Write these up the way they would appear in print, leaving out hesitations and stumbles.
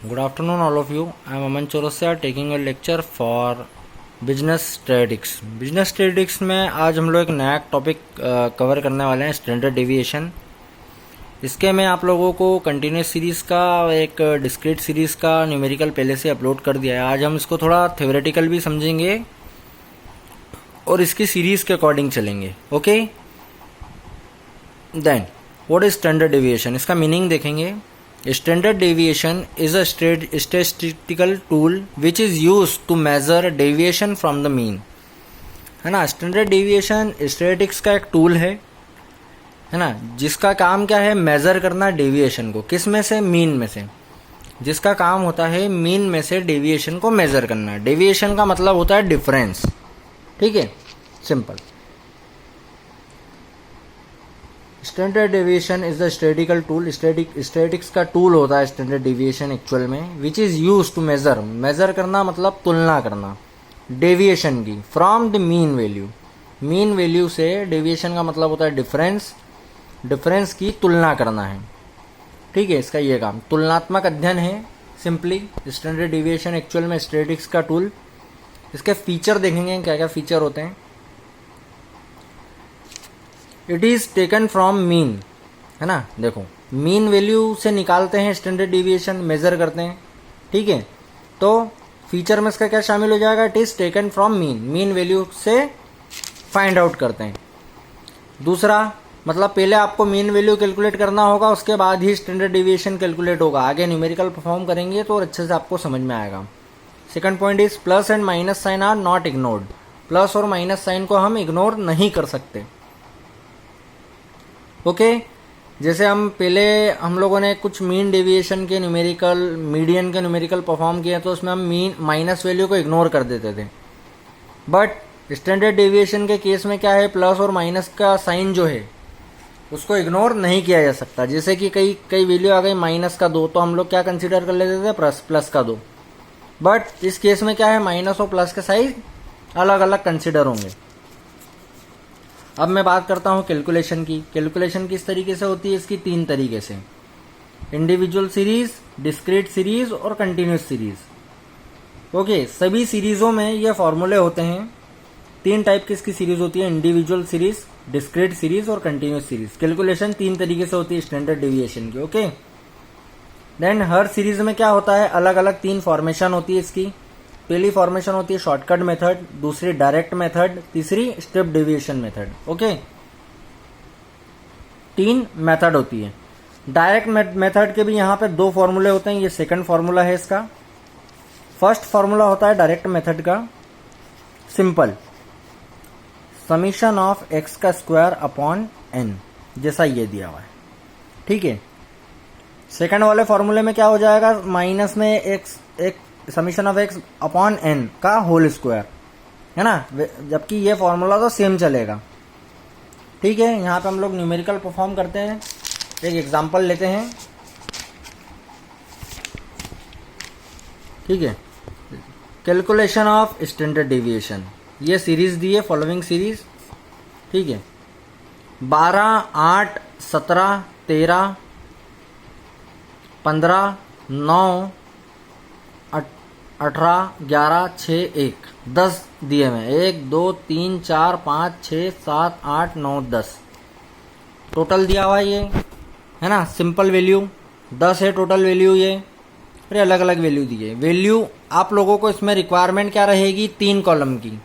Good afternoon, all of you. I am Aman Chaurasia taking a lecture for business statics. Business statics में आज हम लोग एक नया टॉपिक कवर करने वाले हैं, स्टैंडर्ड डेविएशन। इसके मैं आप लोगों को कंटिन्यूस सीरीज़ का एक डिस्क्रीट सीरीज़ का न्यूमेरिकल पहले से अपलोड कर दिया है। आज हम इसको थोड़ा थ्योरेटिकल भी समझेंगे और इसकी सीरीज़ के अकॉर्डिंग चलेंगे। Okay, then what is standard deviation, इसका मीनिंग देखेंगे। Standard deviation is a statistical tool which is used to measure deviation from the mean, है ना। स्टैंडर्ड डेविएशन स्टैटिस्टिक्स का एक टूल है ना, जिसका काम क्या है, मेजर करना डेविएशन को। किस में से? मीन में से। जिसका काम होता है मीन में से डेविएशन को मेजर करना। डेविएशन का मतलब होता है डिफरेंस, ठीक है, simple. Standard deviation is the statistical tool. Statistics का टूल होता है स्टैंडर्ड डेविएशन एक्चुअल में, which is use to measure. Measure करना मतलब तुलना करना डेविएशन की from the mean value. Mean value से डेविएशन का मतलब होता है डिफरेंस। डिफरेंस की तुलना करना है, ठीक है। इसका ये काम तुलनात्मक अध्ययन है सिंपली। स्टैंडर्ड डेविएशन एक्चुअल में स्टैटिस्टिक्स का टूल। इसके फीचर देखेंगे, क्या क्या फीचर होते हैं। It is taken from mean, है ना। देखो, मीन वैल्यू से निकालते हैं स्टैंडर्ड डेविएशन, मेजर करते हैं, ठीक है। तो फीचर में इसका क्या शामिल हो जाएगा? It is taken from mean, mean value से फाइंड आउट करते हैं। दूसरा मतलब पहले आपको मीन वैल्यू कैलकुलेट करना होगा, उसके बाद ही स्टैंडर्ड डेविएशन कैलकुलेट होगा। आगे न्यूमेरिकल परफॉर्म करेंगे तो अच्छे से आपको समझ में आएगा। Second point is plus and minus sign are not ignored. Plus और माइनस साइन को हम इग्नोर नहीं कर सकते, ओके। जैसे हम लोगों ने कुछ मीन डेविएशन के न्यूमेरिकल, मीडियन के न्यूमेरिकल परफॉर्म किए, तो उसमें हम मीन माइनस वैल्यू को इग्नोर कर देते थे। बट स्टैंडर्ड डेविएशन के केस में क्या है, प्लस और माइनस का साइन जो है उसको इग्नोर नहीं किया जा सकता। जैसे कि कई वैल्यू आ गई माइनस का 2, तो हम लोग क्या कंसिडर कर लेते थे, प्लस का 2। बट इस केस में क्या है, माइनस और प्लस के साइज अलग अलग कंसिडर होंगे। अब मैं बात करता हूं कैलकुलेशन की। कैलकुलेशन किस तरीके से होती है इसकी? 3 तरीके से, इंडिविजुअल सीरीज, डिस्क्रीट सीरीज और कंटिन्यूस सीरीज। ओके, सभी सीरीजों में ये फॉर्मूले होते हैं। 3 टाइप की इसकी सीरीज होती है, इंडिविजुअल सीरीज, डिस्क्रीट सीरीज और कंटिन्यूस सीरीज। कैलकुलेशन 3 तरीके से होती है स्टैंडर्ड डेविएशन की, ओके। देन हर सीरीज में क्या होता है, अलग अलग 3 फॉर्मेशन होती है इसकी। पहली फॉर्मेशन होती है शॉर्टकट मेथड, दूसरी डायरेक्ट मेथड, तीसरी step deviation method, okay. 3 method होती है। डायरेक्ट मेथड के भी यहाँ पे 2 फॉर्मूले होते हैं। ये सेकंड फॉर्मूला है इसका। फर्स्ट फॉर्मूला होता है डायरेक्ट मेथड का, सिंपल, समीशन ऑफ एक्स का स्क्वायर अपॉन एन, जैसा ये दिया हुआ है, ठीक है। सेकंड वाले फॉर्मूले में क्या हो जाएगा, माइनस में एक summation of x upon n का होल स्क्वायर, है ना। जबकि ये फॉर्मूला तो सेम चलेगा, ठीक है। यहाँ पे हम लोग न्यूमेरिकल परफॉर्म करते हैं। एक एग्जांपल लेते हैं, ठीक है। कैलकुलेशन ऑफ स्टैंडर्ड डेविएशन, ये सीरीज दी है, फॉलोइंग सीरीज, ठीक है। 12, 8, 17, 13, 15, 9, 18, 11, 6, 1, 10 दिए में 1, 2, 3, 4, 5, 6, 7, 8, 9, 10 टोटल दिया हुआ ये, है ना। सिंपल वैल्यू 10 है टोटल वैल्यू ये, फिर अलग अलग वैल्यू दिए। वैल्यू आप लोगों को इसमें रिक्वायरमेंट क्या रहेगी, 3 कॉलम की।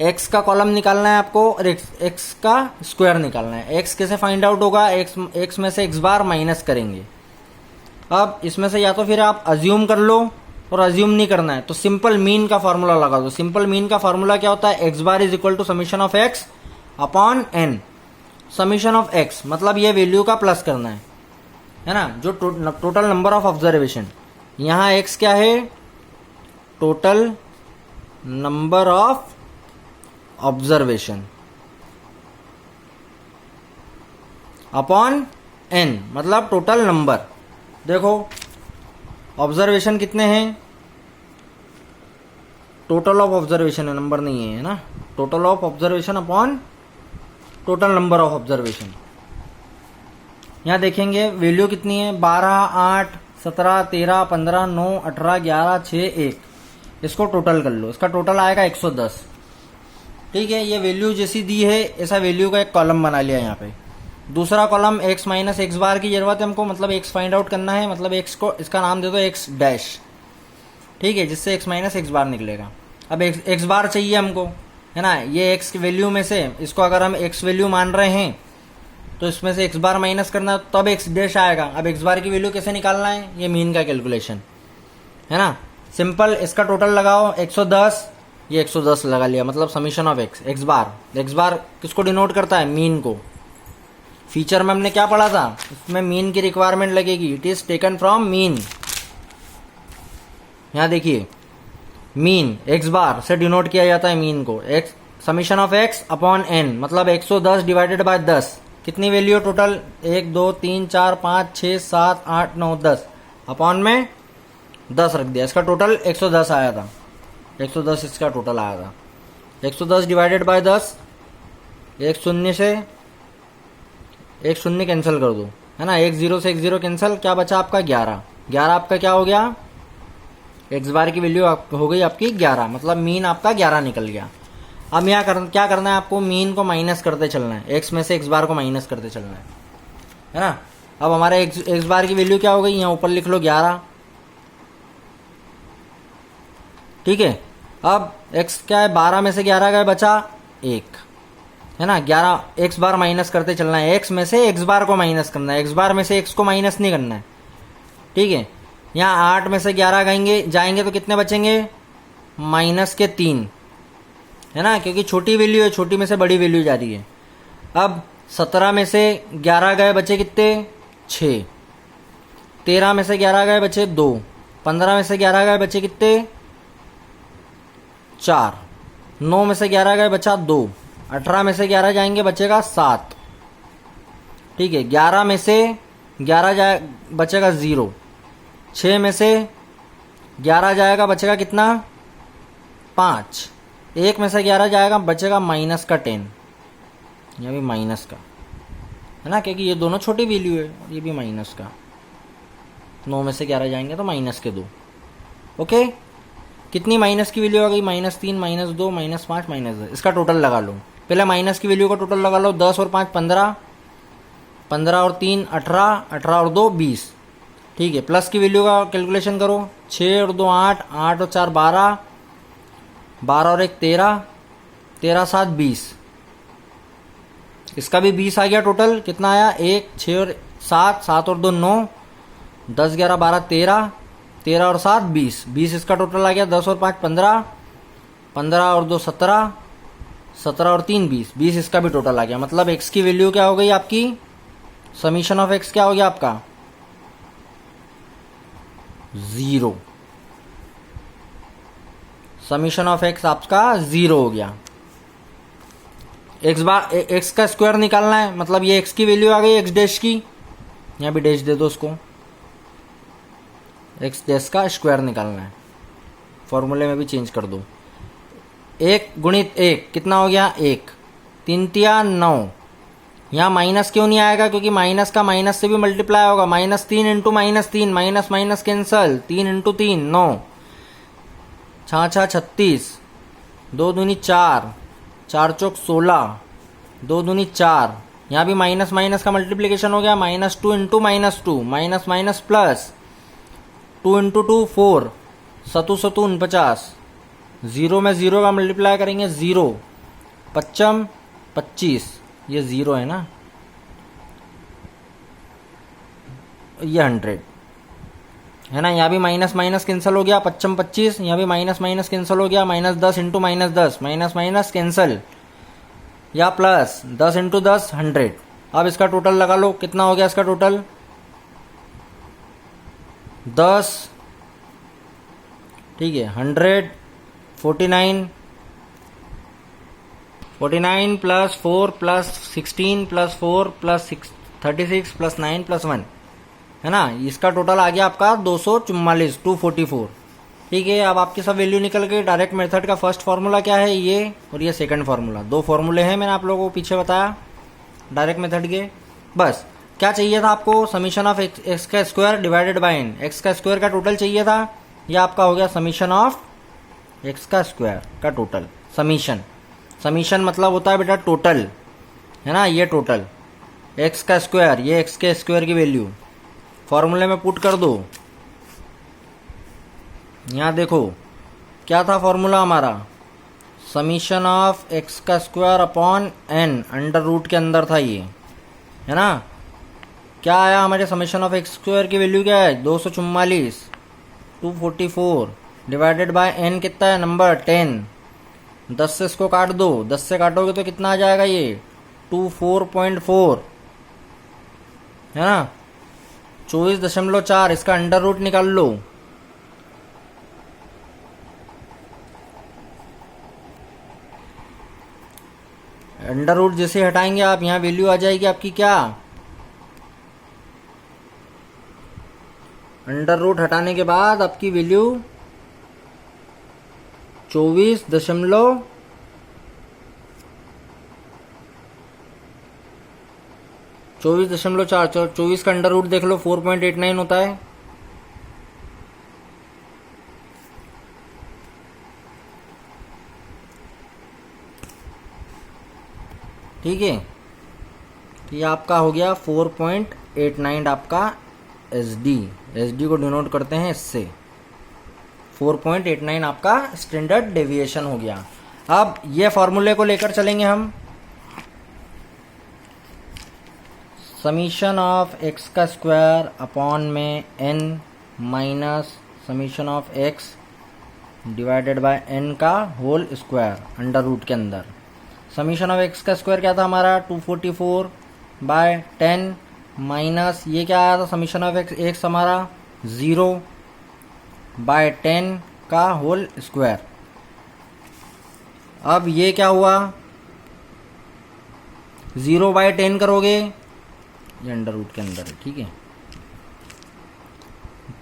एक्स का कॉलम निकालना है आपको और एक्स का स्क्वायर निकालना है। एक्स कैसे फाइंड आउट होगा, एक्स में से एक्स बार माइनस करेंगे। अब इसमें से या तो फिर आप अज्यूम कर लो, और अज्यूम नहीं करना है तो सिंपल मीन का फॉर्मूला लगा दो। सिंपल मीन का फॉर्मूला क्या होता है, x bar is equal to summation of x upon n. Summation of x मतलब ये वैल्यू का प्लस करना है ना, जो टोटल नंबर ऑफ ऑब्जर्वेशन। यहां एक्स क्या है, total number of observation upon n मतलब टोटल नंबर। देखो ऑब्जर्वेशन कितने हैं, टोटल ऑफ ऑब्जर्वेशन है, नंबर नहीं है ना। Total of observation upon total number of observation. यहाँ देखेंगे वैल्यू कितनी है, 12, 8, 17, 13, 15, 9, 18, 11, 6, 1। इसको टोटल कर लो, इसका टोटल आएगा 110। ठीक है, ये वैल्यू जैसी दी है ऐसा वैल्यू का एक कॉलम बना लिया यहाँ पे। दूसरा कॉलम x माइनस एक्स बार की जरूरत है हमको, मतलब x फाइंड आउट करना है, मतलब x को इसका नाम दे दो x डैश। ठीक है, जिससे x माइनस एक्स बार निकलेगा। अब x बार चाहिए हमको, है ना। ये x की वैल्यू में से इसको अगर हम x वैल्यू मान रहे हैं तो इसमें से x बार माइनस करना तब x डैश आएगा। अब x बार की वैल्यू कैसे निकालना है, ये मीन का कैलकुलेशन है ना, सिंपल। इसका टोटल लगाओ 110, ये 110 लगा लिया, मतलब समीशन ऑफ x बार किसको डिनोट करता है, मीन को। फीचर में हमने क्या पढ़ा था, इसमें मीन की रिक्वायरमेंट लगेगी, it is taken from mean. यहां देखिए मीन x बार से डिनोट किया जाता है मीन को, x summation of x upon n, मतलब 110 डिवाइडेड बाय 10। कितनी वैल्यू टोटल, 1, 2, 3, 4, 5, 6, 7, 8, 9, 10 अपॉन में 10 रख दिया। इसका टोटल 110 आया था, 110 इसका टोटल आया था। 110 डिवाइडेड बाय 10, एक शून्य से एक शून्य कैंसिल कर दो, है ना, एक जीरो से एक जीरो कैंसिल, क्या बचा आपका 11। 11 आपका क्या हो गया, एक्स बार की वैल्यू हो गई आपकी 11, मतलब मीन आपका 11 निकल गया। अब यहाँ क्या करना है आपको, मीन को माइनस करते चलना है, एक्स में से एक्स बार को माइनस करते चलना है ना। अब हमारा एक्स बार की वैल्यू क्या हो गई, यहाँ ऊपर लिख लो 11। ठीक है, अब x क्या है, 12 में से 11 गए, बचा 1, है ना। 11 एक्स बार माइनस करते चलना है, x में से एक्स बार को माइनस करना है, एक्स बार में से x को माइनस नहीं करना है। ठीक है, यहाँ 8 में से 11 जाएंगे तो कितने बचेंगे, माइनस के 3, है ना, क्योंकि छोटी वैल्यू है, छोटी में से बड़ी वैल्यू जा रही है। अब 17 में से 11 गए, बचे कितने, 6। 13 में से 11 गए, बचे 2। 15 में से 11 गए, बचे कितने, 4। 9 में से 11 गए, बचा 2। 18 में से 11 जाएंगे, बचेगा 7। ठीक है, 11 में से 11 बचेगा 0। 6 में से 11 जाएगा, बचेगा कितना, 5। 1 में से 11 जाएगा, बचेगा माइनस का 10, यह भी माइनस का, है ना, क्योंकि ये दोनों छोटी वैल्यू है, ये भी माइनस का। 9 में से 11 जाएंगे तो माइनस के 2। ओके, कितनी माइनस की वैल्यू आ गई, -3, -2, -5, -10। इसका टोटल लगा लो, पहले माइनस की वैल्यू का टोटल लगा लो। 10 और 5 15, 15 और 3 18, 18 और 2 20। ठीक है, प्लस की वैल्यू का कैलकुलेशन करो, 6 और 2 8, 8 और 4 12, 12 और 1 13, 13 7 20। इसका भी 20 आ गया टोटल। कितना आया, 1 6 और 7, 7 और 2 9, 10 11 12 13, 13 और 7 20, 20 इसका टोटल आ गया। 10 और 5 15, 15 और 2 17, 17 और 3 20, 20 इसका भी टोटल आ गया। मतलब x की वैल्यू क्या हो गई आपकी, समीशन ऑफ x क्या हो गया आपका, 0। समीशन ऑफ x आपका 0 हो गया। x का स्क्वायर निकालना है, मतलब ये x की वैल्यू आ गई x डैश की, यहाँ भी डैश दे दो उसको, x डैश का स्क्वायर निकालना है, फॉर्मूले में भी चेंज कर दो। 1 गुणित 1 कितना हो गया, 1। 3 तिया 9। यहाँ माइनस क्यों नहीं आएगा, क्योंकि माइनस का माइनस से भी मल्टीप्लाई होगा। -3 into -3, minus minus cancel, 3 into 3 9, 6 6 36, 2 दूनी 4, 4 चौक 16, 2 दूनी 4। यहाँ भी माइनस माइनस का मल्टीप्लीकेशन हो गया, -2 into -2, minus minus plus, 2 into 2 4, 7 7 49, 0 में 0 का मल्टीप्लाई करेंगे, 0 55 25, ये 0 है ना, ये 100 है ना। यहाँ भी माइनस माइनस कैंसिल हो गया, 55 25, यहाँ भी माइनस माइनस कैंसिल हो गया, -10 इंटू -10, माइनस माइनस कैंसिल, या प्लस 10 इंटू 10 100। अब इसका टोटल लगा लो, कितना हो गया इसका टोटल, 10। ठीक है, 100 49 plus 4 plus 16 plus 4 plus 36 plus 9 plus 1, है ना। इसका टोटल आ गया आपका 244, 244। ठीक है, अब आपकी सब वैल्यू निकल गई। डायरेक्ट मेथड का फर्स्ट फार्मूला क्या है, ये, और ये सेकंड फार्मूला, 2 फार्मूले हैं, मैंने आप लोगों को पीछे बताया डायरेक्ट मेथड के। बस क्या चाहिए था आपको, समीशन ऑफ एक्स का square divided by n, x का स्क्वायर का टोटल चाहिए था, यह आपका हो गया समीशन ऑफ एक्स का स्क्वायर का टोटल। समीशन, समीशन मतलब होता है बेटा टोटल, है ना, ये टोटल एक्स का स्क्वायर, ये एक्स के स्क्वायर की वैल्यू फॉर्मूले में पुट कर दो। यहाँ देखो क्या था फॉर्मूला हमारा, समीशन ऑफ एक्स का square upon n, under root के अंदर था ये, है ना। क्या आया हमारे समीशन ऑफ एक्स स्क्वायर की वैल्यू क्या है, 244, 244 डिवाइडेड बाय एन कितना है नंबर 10, 10 से इसको काट दो, 10 से काटोगे तो कितना आ जाएगा ये 24.4, है ना, 24.4, इसका अंडर रूट निकाल लो। अंडर रूट जैसे हटाएंगे आप, यहाँ वैल्यू आ जाएगी आपकी क्या, अंडर रूट हटाने के बाद आपकी वैल्यू 24.4, 24 का अंडर रूट देख लो 4.89 होता है। ठीक है, ये आपका हो गया 4.89 आपका एसडी को डिनोट करते हैं इससे, 4.89 आपका स्टैंडर्ड डेविएशन हो गया। अब ये फॉर्मूले को लेकर चलेंगे हम, समीशन ऑफ एक्स का स्क्वायर अपॉन में n minus summation of x divided by n का होल स्क्वायर अंडर रूट के अंदर। समीशन ऑफ एक्स का स्क्वायर क्या था हमारा 244 बाय 10 माइनस ये क्या आया था समीशन ऑफ एक्स हमारा 0 बाय 10 का होल स्क्वायर। अब ये क्या हुआ, 0 बाय 10 करोगे ये अंडर रूट के अंदर है, ठीक है।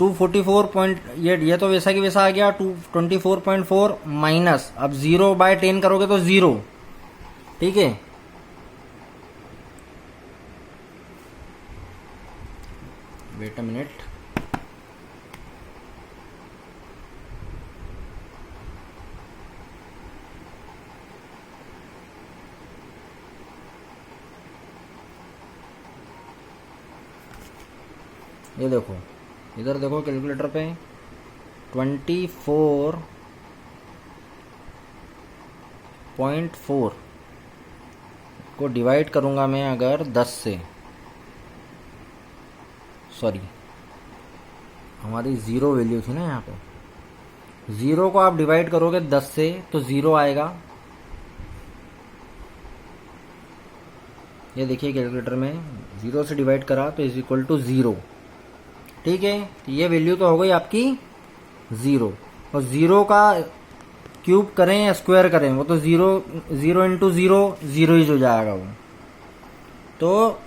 244 पॉइंट ये तो वैसा की वैसा आ गया 224.4 माइनस, अब 0 बाय 10 करोगे तो 0, ठीक है। वेट अ मिनट, ये देखो इधर देखो कैलकुलेटर पे 24.4 को डिवाइड करूंगा मैं अगर 10 से, सॉरी हमारी 0 वैल्यू थी ना यहाँ पे, 0 को आप डिवाइड करोगे 10 से तो 0 आएगा। ये देखिए कैलकुलेटर में 0 से डिवाइड करा तो इज इक्वल टू 0, ठीक है। तो ये वैल्यू तो हो गई आपकी 0, और 0 का क्यूब करें या स्क्वायर करें वो तो 0 इंटू 0 ही हो जाएगा वो, तो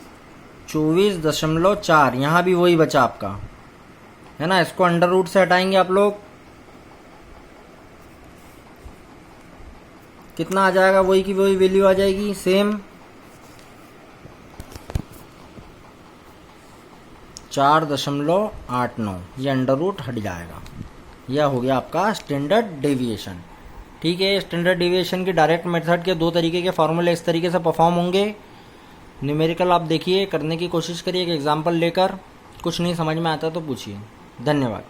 24.4, यहाँ भी वही बचा आपका, है ना। इसको अंडर रूट से हटाएंगे आप लोग, कितना आ जाएगा, वही की वही वैल्यू आ जाएगी सेम, 4.89, ये अंडर रूट हट जाएगा। यह हो गया आपका स्टैंडर्ड डेविएशन, ठीक है। स्टैंडर्ड डेविएशन की डायरेक्ट मेथड के 2 तरीके के फॉर्मूले इस तरीके से परफॉर्म होंगे। न्यूमेरिकल आप देखिए, करने की कोशिश करिए एक एग्जाम्पल लेकर, कुछ नहीं समझ में आता तो पूछिए। धन्यवाद।